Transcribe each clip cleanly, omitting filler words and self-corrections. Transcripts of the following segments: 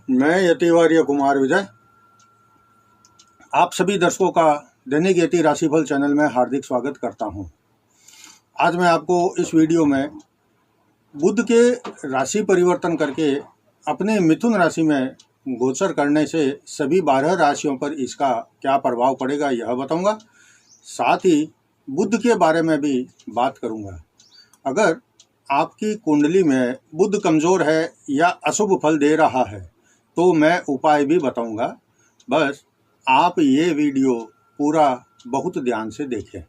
मैं यतिवर्य कुमार विजय आप सभी दर्शकों का दैनिक यति राशिफल चैनल में हार्दिक स्वागत करता हूं। आज मैं आपको इस वीडियो में बुध के राशि परिवर्तन करके अपने मिथुन राशि में गोचर करने से सभी 12 राशियों पर इसका क्या प्रभाव पड़ेगा यह बताऊंगा। साथ ही बुध के बारे में भी बात करूंगा। अगर आपकी कुंडली में बुध कमज़ोर है या अशुभ फल दे रहा है तो मैं उपाय भी बताऊंगा। बस आप ये वीडियो पूरा बहुत ध्यान से देखें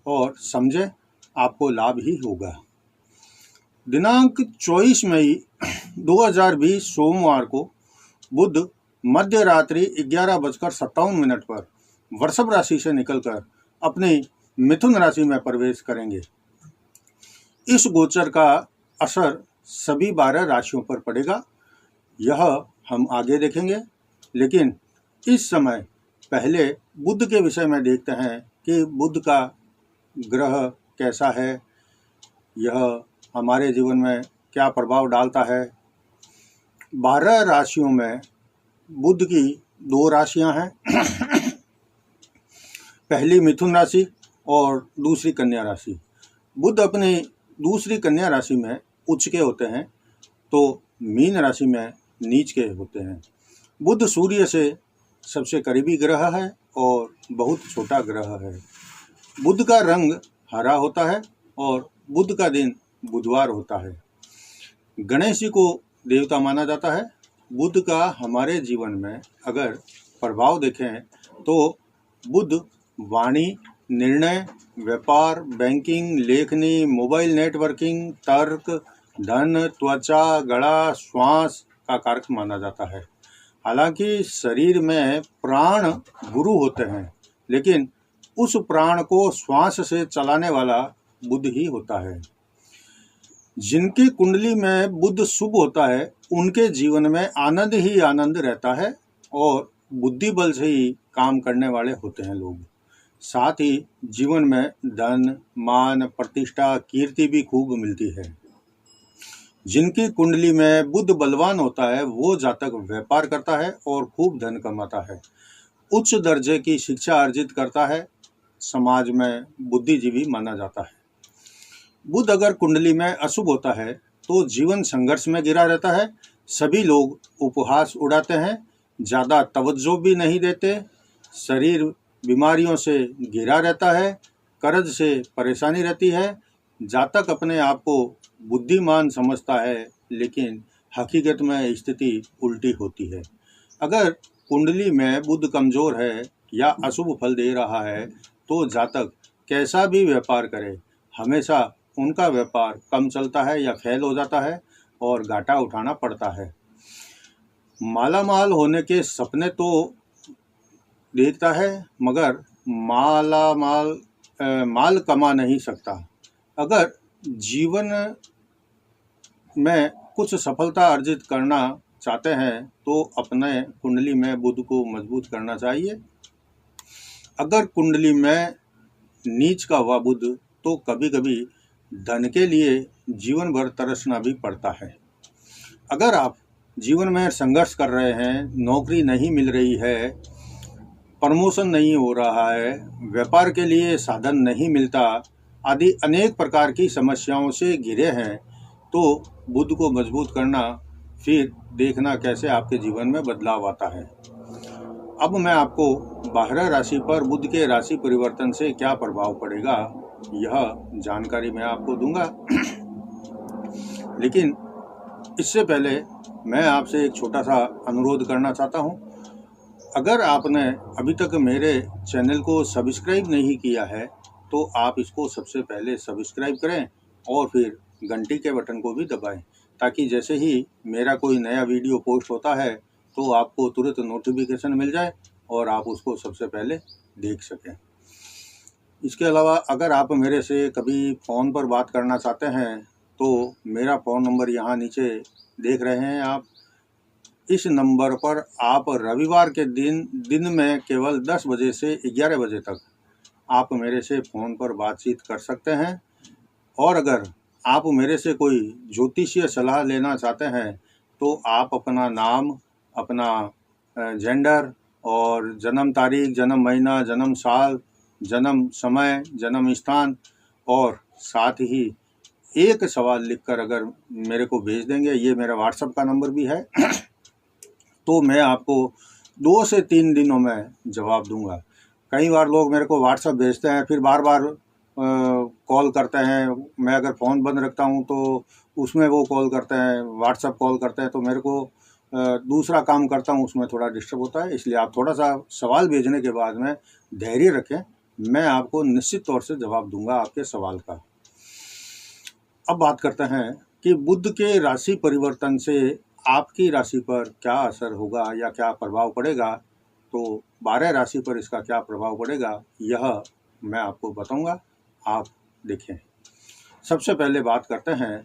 और समझें, आपको लाभ ही होगा। दिनांक 24 मई 2020 सोमवार को बुध मध्य रात्रि 11:57 पर वृषभ राशि से निकलकर अपनी मिथुन राशि में प्रवेश करेंगे। इस गोचर का असर सभी 12 राशियों पर पड़ेगा, यह हम आगे देखेंगे। लेकिन इस समय पहले बुध के विषय में देखते हैं कि बुध का ग्रह कैसा है, यह हमारे जीवन में क्या प्रभाव डालता है। 12 राशियों में बुध की 2 राशियां हैं पहली मिथुन राशि और दूसरी कन्या राशि। बुध अपनी दूसरी कन्या राशि में उच्च के होते हैं तो मीन राशि में नीच के होते हैं। बुध सूर्य से सबसे करीबी ग्रह है और बहुत छोटा ग्रह है। बुध का रंग हरा होता है और बुध का दिन बुधवार होता है। गणेश जी को देवता माना जाता है। बुध का हमारे जीवन में अगर प्रभाव देखें तो बुध वाणी, निर्णय, व्यापार, बैंकिंग, लेखनी, मोबाइल नेटवर्किंग, तर्क, धन, त्वचा, गला, श्वास का कारक माना जाता है। हालांकि शरीर में प्राण गुरु होते हैं, लेकिन उस प्राण को श्वास से चलाने वाला बुध ही होता है। जिनकी कुंडली में बुध शुभ होता है उनके जीवन में आनंद ही आनंद रहता है और बुद्धि बल से ही काम करने वाले होते हैं लोग। साथ ही जीवन में धन, मान, प्रतिष्ठा, कीर्ति भी खूब मिलती है। जिनकी कुंडली में बुध बलवान होता है वो जातक व्यापार करता है और खूब धन कमाता है, उच्च दर्जे की शिक्षा अर्जित करता है, समाज में बुद्धिजीवी माना जाता है। बुध अगर कुंडली में अशुभ होता है तो जीवन संघर्ष में घिरा रहता है। सभी लोग उपहास उड़ाते हैं, ज़्यादा तवज्जो भी नहीं देते, शरीर बीमारियों से घिरा रहता है, कर्ज से परेशानी रहती है। जातक अपने आप को बुद्धिमान समझता है, लेकिन हकीकत में स्थिति उल्टी होती है। अगर कुंडली में बुध कमज़ोर है या अशुभ फल दे रहा है तो जातक कैसा भी व्यापार करे, हमेशा उनका व्यापार कम चलता है या फेल हो जाता है और घाटा उठाना पड़ता है। मालामाल होने के सपने तो देखता है मगर माल कमा नहीं सकता। अगर जीवन में कुछ सफलता अर्जित करना चाहते हैं तो अपने कुंडली में बुध को मजबूत करना चाहिए। अगर कुंडली में नीच का हुआ बुध तो कभी कभी धन के लिए जीवन भर तरसना भी पड़ता है। अगर आप जीवन में संघर्ष कर रहे हैं, नौकरी नहीं मिल रही है, प्रमोशन नहीं हो रहा है, व्यापार के लिए साधन नहीं मिलता आदि अनेक प्रकार की समस्याओं से घिरे हैं तो बुध को मजबूत करना, फिर देखना कैसे आपके जीवन में बदलाव आता है। अब मैं आपको 12 राशि पर बुध के राशि परिवर्तन से क्या प्रभाव पड़ेगा यह जानकारी मैं आपको दूंगा। लेकिन इससे पहले मैं आपसे एक छोटा सा अनुरोध करना चाहता हूं। अगर आपने अभी तक मेरे चैनल को सब्सक्राइब नहीं किया है तो आप इसको सबसे पहले सब्सक्राइब करें और फिर घंटी के बटन को भी दबाएं, ताकि जैसे ही मेरा कोई नया वीडियो पोस्ट होता है तो आपको तुरंत नोटिफिकेशन मिल जाए और आप उसको सबसे पहले देख सकें। इसके अलावा अगर आप मेरे से कभी फ़ोन पर बात करना चाहते हैं तो मेरा फ़ोन नंबर यहाँ नीचे देख रहे हैं आप। इस नंबर पर आप रविवार के दिन में केवल 10 बजे से 11 बजे तक आप मेरे से फ़ोन पर बातचीत कर सकते हैं। और अगर आप मेरे से कोई ज्योतिषीय सलाह लेना चाहते हैं तो आप अपना नाम, अपना जेंडर और जन्म तारीख, जन्म महीना, जन्म साल, जन्म समय, जन्म स्थान और साथ ही एक सवाल लिखकर अगर मेरे को भेज देंगे, ये मेरा व्हाट्सएप का नंबर भी है, तो मैं आपको 2 से 3 दिनों में जवाब दूंगा। कई बार लोग मेरे को व्हाट्सएप भेजते हैं, फिर बार बार कॉल करते हैं। मैं अगर फ़ोन बंद रखता हूं तो उसमें वो कॉल करते हैं, व्हाट्सएप कॉल करते हैं, तो मेरे को दूसरा काम करता हूं, उसमें थोड़ा डिस्टर्ब होता है। इसलिए आप थोड़ा सा सवाल भेजने के बाद में धैर्य रखें, मैं आपको निश्चित तौर से जवाब दूंगा आपके सवाल का। अब बात करते हैं कि बुध के राशि परिवर्तन से आपकी राशि पर क्या असर होगा या क्या प्रभाव पड़ेगा। तो 12 राशि पर इसका क्या प्रभाव पड़ेगा यह मैं आपको बताऊंगा, आप देखें। सबसे पहले बात करते हैं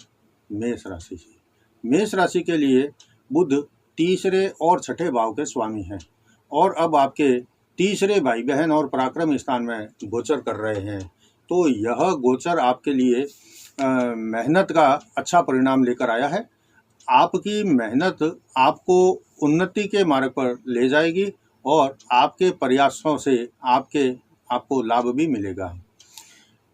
मेष राशि से। मेष राशि के लिए बुध तीसरे और छठे भाव के स्वामी हैं और अब आपके तीसरे भाई बहन और पराक्रम स्थान में गोचर कर रहे हैं। तो यह गोचर आपके लिए मेहनत का अच्छा परिणाम लेकर आया है। आपकी मेहनत आपको उन्नति के मार्ग पर ले जाएगी और आपके प्रयासों से आपको लाभ भी मिलेगा।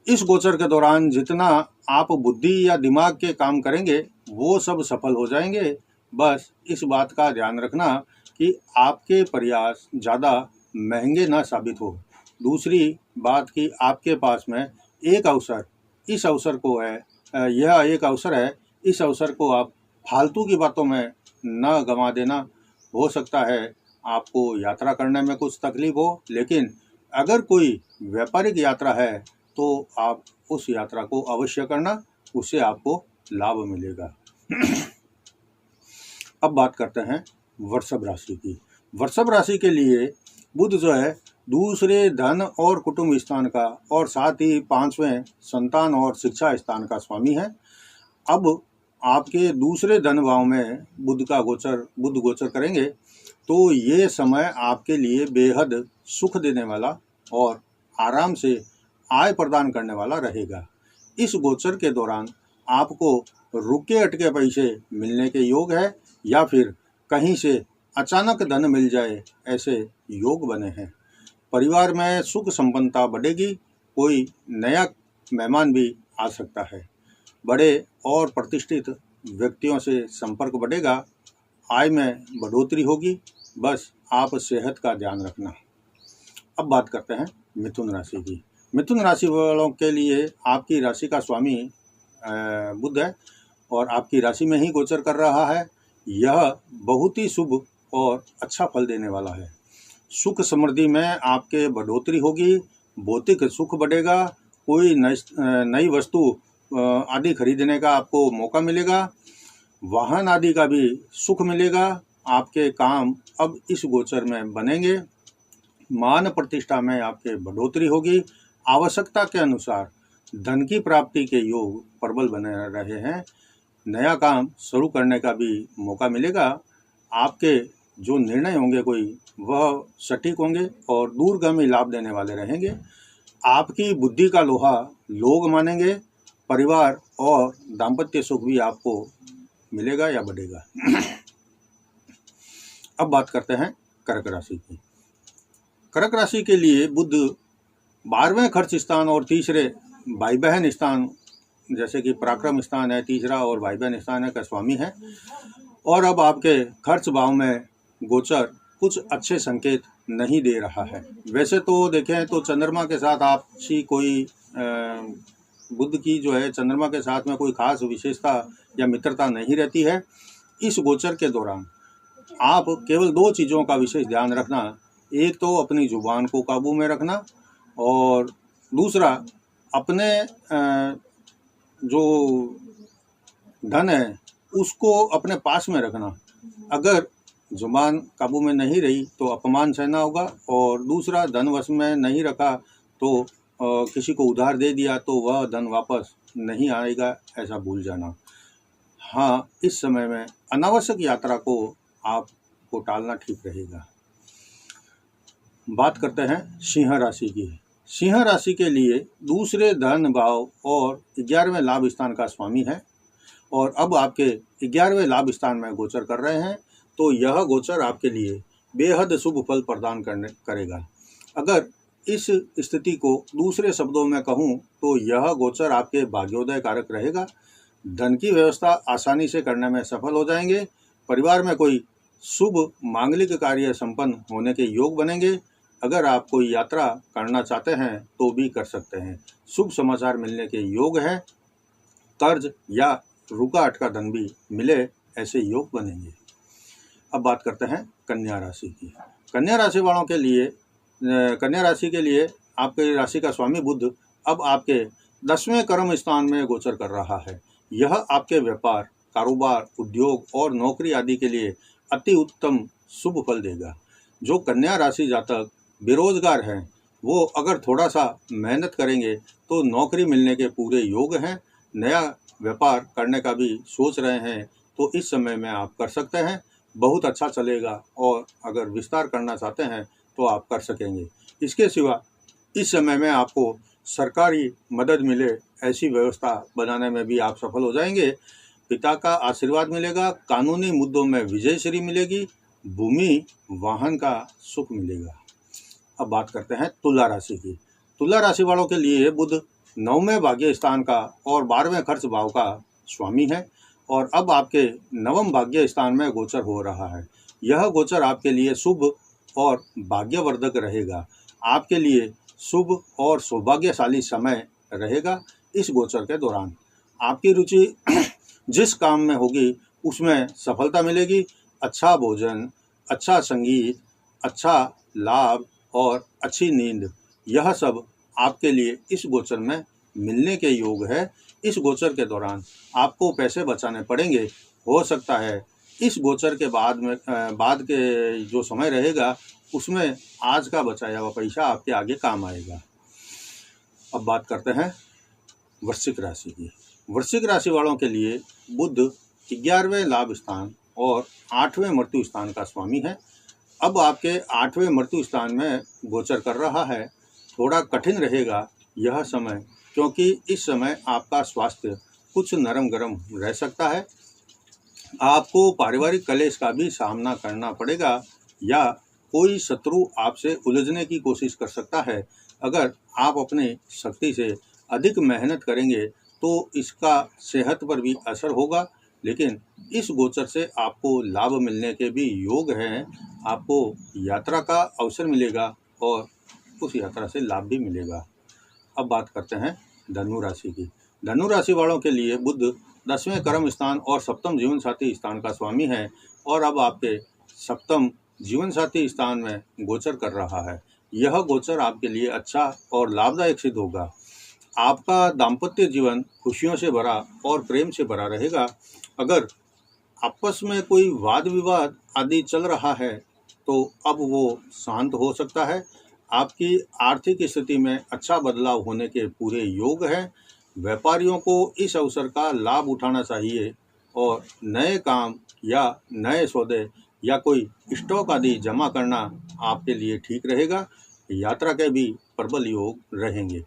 इस गोचर के दौरान जितना आप बुद्धि या दिमाग के काम करेंगे वो सब सफल हो जाएंगे। बस इस बात का ध्यान रखना कि आपके प्रयास ज़्यादा महंगे ना साबित हो। दूसरी बात कि आपके पास में एक अवसर, इस अवसर को है, यह एक अवसर है, इस अवसर को आप फालतू की बातों में न गंवा देना। हो सकता है आपको यात्रा करने में कुछ तकलीफ हो, लेकिन अगर कोई व्यापारिक यात्रा है तो आप उस यात्रा को अवश्य करना, उससे आपको लाभ मिलेगा। अब बात करते हैं वृषभ राशि की। वृषभ राशि के लिए बुध जो है दूसरे धन और कुटुंब स्थान का और साथ ही 5वें संतान और शिक्षा स्थान का स्वामी है। अब आपके दूसरे धन भाव में बुध गोचर करेंगे तो ये समय आपके लिए बेहद सुख देने वाला और आराम से आय प्रदान करने वाला रहेगा। इस गोचर के दौरान आपको रुके अटके पैसे मिलने के योग है या फिर कहीं से अचानक धन मिल जाए, ऐसे योग बने हैं। परिवार में सुख संपन्नता बढ़ेगी, कोई नया मेहमान भी आ सकता है। बड़े और प्रतिष्ठित व्यक्तियों से संपर्क बढ़ेगा, आय में बढ़ोतरी होगी। बस आप सेहत का ध्यान रखना। अब बात करते हैं मिथुन राशि की। मिथुन राशि वालों के लिए आपकी राशि का स्वामी बुध है और आपकी राशि में ही गोचर कर रहा है। यह बहुत ही शुभ और अच्छा फल देने वाला है। सुख समृद्धि में आपके बढ़ोतरी होगी, भौतिक सुख बढ़ेगा, कोई नई वस्तु आदि खरीदने का आपको मौका मिलेगा, वाहन आदि का भी सुख मिलेगा। आपके काम अब इस गोचर में बनेंगे, मान प्रतिष्ठा में आपके बढ़ोतरी होगी। आवश्यकता के अनुसार धन की प्राप्ति के योग प्रबल बने रहे हैं। नया काम शुरू करने का भी मौका मिलेगा। आपके जो निर्णय होंगे कोई वह सटीक होंगे और दूरगामी लाभ देने वाले रहेंगे। आपकी बुद्धि का लोहा लोग मानेंगे। परिवार और दाम्पत्य सुख भी आपको मिलेगा या बढ़ेगा। अब बात करते हैं कर्क राशि की। कर्क राशि के लिए बुध 12वें खर्च स्थान और तीसरे भाई बहन स्थान, जैसे कि पराक्रम स्थान है तीसरा और भाई बहन स्थान है, का स्वामी है। और अब आपके खर्च भाव में गोचर कुछ अच्छे संकेत नहीं दे रहा है। वैसे तो देखें तो चंद्रमा के साथ आपसी कोई बुध की जो है चंद्रमा के साथ में कोई खास विशेषता या मित्रता नहीं रहती है। इस गोचर के दौरान आप केवल 2 चीज़ों का विशेष ध्यान रखना। एक तो अपनी जुबान को काबू में रखना और दूसरा अपने जो धन है उसको अपने पास में रखना। अगर जुबान काबू में नहीं रही तो अपमान सहना होगा, और दूसरा धन वश में नहीं रखा तो किसी को उधार दे दिया तो वह धन वापस नहीं आएगा, ऐसा भूल जाना। हाँ, इस समय में अनावश्यक यात्रा को आपको टालना ठीक रहेगा। बात करते हैं सिंह राशि की। सिंह राशि के लिए दूसरे धन भाव और 11वें लाभ स्थान का स्वामी है और अब आपके 11वें लाभ स्थान में गोचर कर रहे हैं। तो यह गोचर आपके लिए बेहद शुभ फल प्रदान करेगा। अगर इस स्थिति को दूसरे शब्दों में कहूँ तो यह गोचर आपके भाग्योदय कारक रहेगा। धन की व्यवस्था आसानी से करने में सफल हो जाएंगे। परिवार में कोई शुभ मांगलिक कार्य संपन्न होने के योग बनेंगे। अगर आप कोई यात्रा करना चाहते हैं तो भी कर सकते हैं। शुभ समाचार मिलने के योग हैं। कर्ज या रुका अटका धन भी मिले, ऐसे योग बनेंगे। अब बात करते हैं कन्या राशि की। कन्या राशि वालों के लिए कन्या राशि के लिए आपके राशि का स्वामी बुध अब आपके 10वें कर्म स्थान में गोचर कर रहा है। यह आपके व्यापार, कारोबार, उद्योग और नौकरी आदि के लिए अति उत्तम शुभ फल देगा। जो कन्या राशि जातक बेरोजगार हैं, वो अगर थोड़ा सा मेहनत करेंगे तो नौकरी मिलने के पूरे योग हैं। नया व्यापार करने का भी सोच रहे हैं तो इस समय में आप कर सकते हैं, बहुत अच्छा चलेगा। और अगर विस्तार करना चाहते हैं तो आप कर सकेंगे। इसके सिवा इस समय में आपको सरकारी मदद मिले, ऐसी व्यवस्था बनाने में भी आप सफल हो जाएंगे। पिता का आशीर्वाद मिलेगा। कानूनी मुद्दों में विजयश्री मिलेगी। भूमि वाहन का सुख मिलेगा। अब बात करते हैं तुला राशि की। तुला राशि वालों के लिए बुध 9वें भाग्य स्थान का और 12वें खर्च भाव का स्वामी है और अब आपके 9वें भाग्य स्थान में गोचर हो रहा है। यह गोचर आपके लिए शुभ और भाग्यवर्धक रहेगा। आपके लिए शुभ और सौभाग्यशाली समय रहेगा। इस गोचर के दौरान आपकी रुचि जिस काम में होगी उसमें सफलता मिलेगी। अच्छा भोजन, अच्छा संगीत, अच्छा लाभ और अच्छी नींद, यह सब आपके लिए इस गोचर में मिलने के योग है। इस गोचर के दौरान आपको पैसे बचाने पड़ेंगे। हो सकता है इस गोचर के बाद के जो समय रहेगा उसमें आज का बचाया हुआ पैसा आपके आगे काम आएगा। अब बात करते हैं वृश्चिक राशि की। वृश्चिक राशि वालों के लिए बुध 11वें लाभ स्थान और 8वें मृत्यु स्थान का स्वामी है। अब आपके 8वें मृत्यु स्थान में गोचर कर रहा है। थोड़ा कठिन रहेगा यह समय, क्योंकि इस समय आपका स्वास्थ्य कुछ नरम गरम रह सकता है। आपको पारिवारिक कलेश का भी सामना करना पड़ेगा या कोई शत्रु आपसे उलझने की कोशिश कर सकता है। अगर आप अपनी शक्ति से अधिक मेहनत करेंगे तो इसका सेहत पर भी असर होगा, लेकिन इस गोचर से आपको लाभ मिलने के भी योग हैं। आपको यात्रा का अवसर मिलेगा और उस यात्रा से लाभ भी मिलेगा। अब बात करते हैं धनु राशि की। धनु राशि वालों के लिए बुध 10वें कर्म स्थान और 7वें जीवन साथी स्थान का स्वामी है और अब आपके 7वें जीवन साथी स्थान में गोचर कर रहा है। यह गोचर आपके लिए अच्छा और लाभदायक सिद्ध होगा। आपका दाम्पत्य जीवन खुशियों से भरा और प्रेम से भरा रहेगा। अगर आपस में कोई वाद विवाद आदि चल रहा है तो अब वो शांत हो सकता है। आपकी आर्थिक स्थिति में अच्छा बदलाव होने के पूरे योग हैं। व्यापारियों को इस अवसर का लाभ उठाना चाहिए और नए काम या नए सौदे या कोई स्टॉक आदि जमा करना आपके लिए ठीक रहेगा। यात्रा के भी प्रबल योग रहेंगे।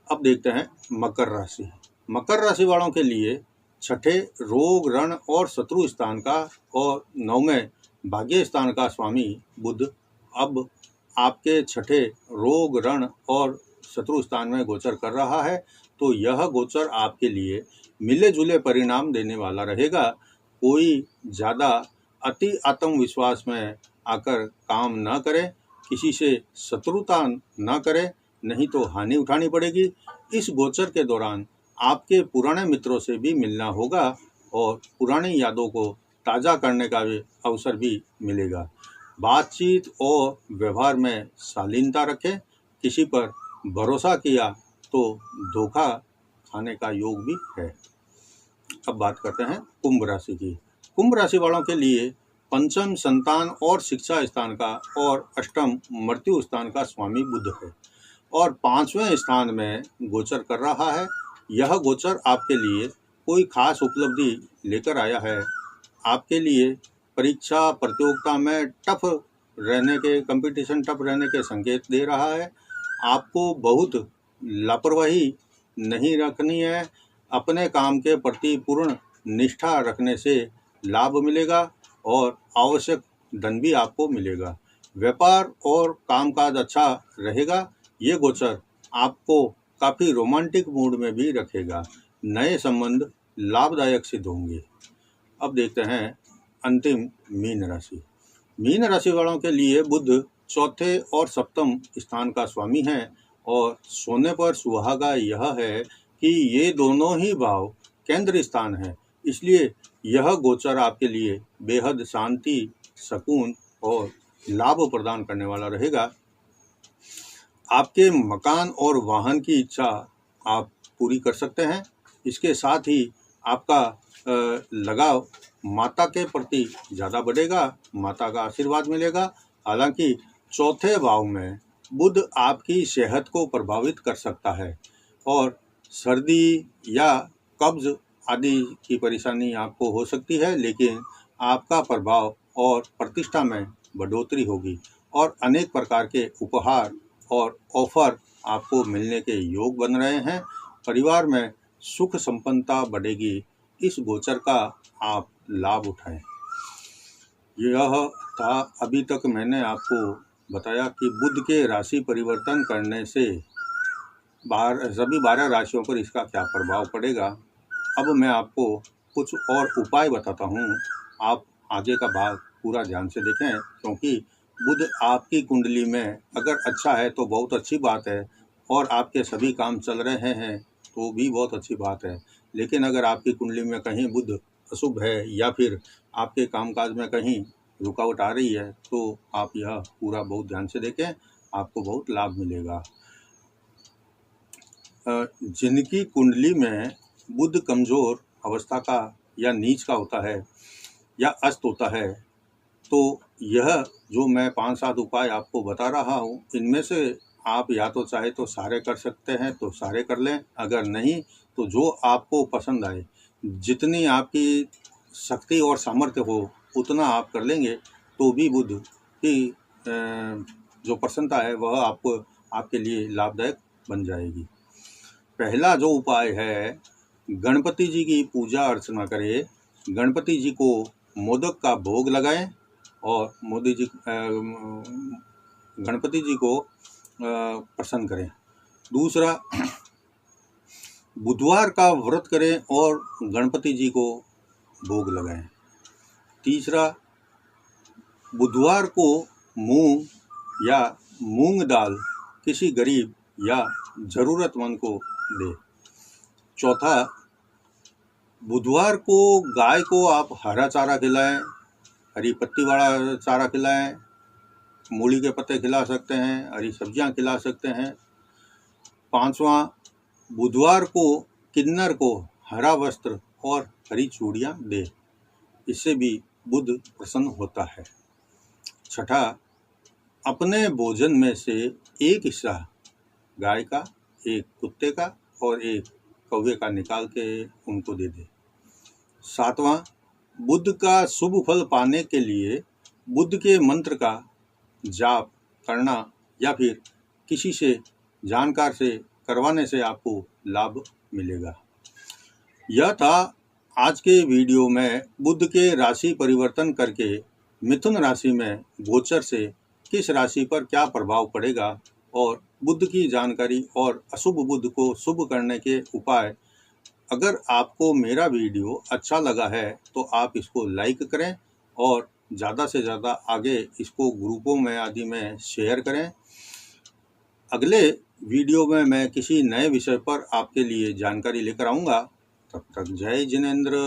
अब देखते हैं मकर राशि। मकर राशि वालों के लिए छठे रोग, रण और शत्रु स्थान का और 9वें भाग्य स्थान का स्वामी बुध अब आपके छठे रोग, रण और शत्रु स्थान में गोचर कर रहा है। तो यह गोचर आपके लिए मिले जुले परिणाम देने वाला रहेगा। कोई ज़्यादा अति आत्मविश्वास में आकर काम न करे, किसी से शत्रुता न करे, नहीं तो हानि उठानी पड़ेगी। इस गोचर के दौरान आपके पुराने मित्रों से भी मिलना होगा और पुरानी यादों को ताज़ा करने का भी अवसर भी मिलेगा। बातचीत और व्यवहार में शालीनता रखें। किसी पर भरोसा किया तो धोखा खाने का योग भी है। अब बात करते हैं कुंभ राशि की। कुंभ राशि वालों के लिए पंचम संतान और शिक्षा स्थान का और अष्टम मृत्यु स्थान का स्वामी बुध है और 5वें स्थान में गोचर कर रहा है। यह गोचर आपके लिए कोई खास उपलब्धि लेकर आया है। आपके लिए परीक्षा प्रतियोगिता में कंपटीशन टफ रहने के संकेत दे रहा है। आपको बहुत लापरवाही नहीं रखनी है। अपने काम के प्रति पूर्ण निष्ठा रखने से लाभ मिलेगा और आवश्यक धन भी आपको मिलेगा। व्यापार और कामकाज अच्छा रहेगा। ये गोचर आपको काफ़ी रोमांटिक मूड में भी रखेगा। नए संबंध लाभदायक सिद्ध होंगे। अब देखते हैं अंतिम मीन राशि। मीन राशि वालों के लिए बुध चौथे और सप्तम स्थान का स्वामी है और सोने पर सुहागा यह है कि ये दोनों ही भाव केंद्र स्थान है, इसलिए यह गोचर आपके लिए बेहद शांति, सुकून और लाभ प्रदान करने वाला रहेगा। आपके मकान और वाहन की इच्छा आप पूरी कर सकते हैं। इसके साथ ही आपका लगाव माता के प्रति ज़्यादा बढ़ेगा, माता का आशीर्वाद मिलेगा। हालांकि चौथे भाव में बुध आपकी सेहत को प्रभावित कर सकता है और सर्दी या कब्ज आदि की परेशानी आपको हो सकती है, लेकिन आपका प्रभाव और प्रतिष्ठा में बढ़ोतरी होगी और अनेक प्रकार के उपहार और ऑफर आपको मिलने के योग बन रहे हैं। परिवार में सुख संपन्नता बढ़ेगी। इस गोचर का आप लाभ उठाएं। यह था अभी तक मैंने आपको बताया कि बुध के राशि परिवर्तन करने से सभी 12 राशियों पर इसका क्या प्रभाव पड़ेगा। अब मैं आपको कुछ और उपाय बताता हूँ। आप आगे का भाग पूरा ध्यान से देखें, क्योंकि बुध आपकी कुंडली में अगर अच्छा है तो बहुत अच्छी बात है और आपके सभी काम चल रहे हैं तो भी बहुत अच्छी बात है। लेकिन अगर आपकी कुंडली में कहीं बुध अशुभ है या फिर आपके कामकाज में कहीं रुकावट आ रही है तो आप यह पूरा बहुत ध्यान से देखें, आपको बहुत लाभ मिलेगा। जिनकी कुंडली में बुध कमज़ोर अवस्था का या नीच का होता है या अस्त होता है, तो यह जो मैं 5-7 उपाय आपको बता रहा हूँ, इनमें से आप या तो चाहे तो सारे कर सकते हैं तो सारे कर लें, अगर नहीं तो जो आपको पसंद आए, जितनी आपकी शक्ति और सामर्थ्य हो उतना आप कर लेंगे तो भी बुध की जो प्रसन्नता है वह आपको आपके लिए लाभदायक बन जाएगी। पहला जो उपाय है, गणपति जी की पूजा अर्चना करें। गणपति जी को मोदक का भोग लगाएं और गणपति जी को प्रसन्न करें। दूसरा, बुधवार का व्रत करें और गणपति जी को भोग लगाएं। तीसरा, बुधवार को मूंग या मूंग दाल किसी गरीब या ज़रूरतमंद को दे। चौथा, बुधवार को गाय को आप हरा चारा खिलाएं, हरी पत्ती वाला चारा खिलाएं, मूली के पत्ते खिला सकते हैं, हरी सब्जियां खिला सकते हैं। पांचवा, बुधवार को किन्नर को हरा वस्त्र और हरी चूड़ियां दे, इससे भी बुध प्रसन्न होता है। छठा, अपने भोजन में से एक हिस्सा गाय का, एक कुत्ते का और एक कौवे का निकाल के उनको दे दे। सातवां, बुध का शुभ फल पाने के लिए बुध के मंत्र का जाप करना या फिर किसी से जानकार से करवाने से आपको लाभ मिलेगा। यह था आज के वीडियो में बुध के राशि परिवर्तन करके मिथुन राशि में गोचर से किस राशि पर क्या प्रभाव पड़ेगा और बुध की जानकारी और अशुभ बुध को शुभ करने के उपाय। अगर आपको मेरा वीडियो अच्छा लगा है तो आप इसको लाइक करें और ज़्यादा से ज़्यादा आगे इसको ग्रुपों में आदि में शेयर करें। अगले वीडियो में मैं किसी नए विषय पर आपके लिए जानकारी लेकर आऊँगा। तब तक जय जिनेंद्र।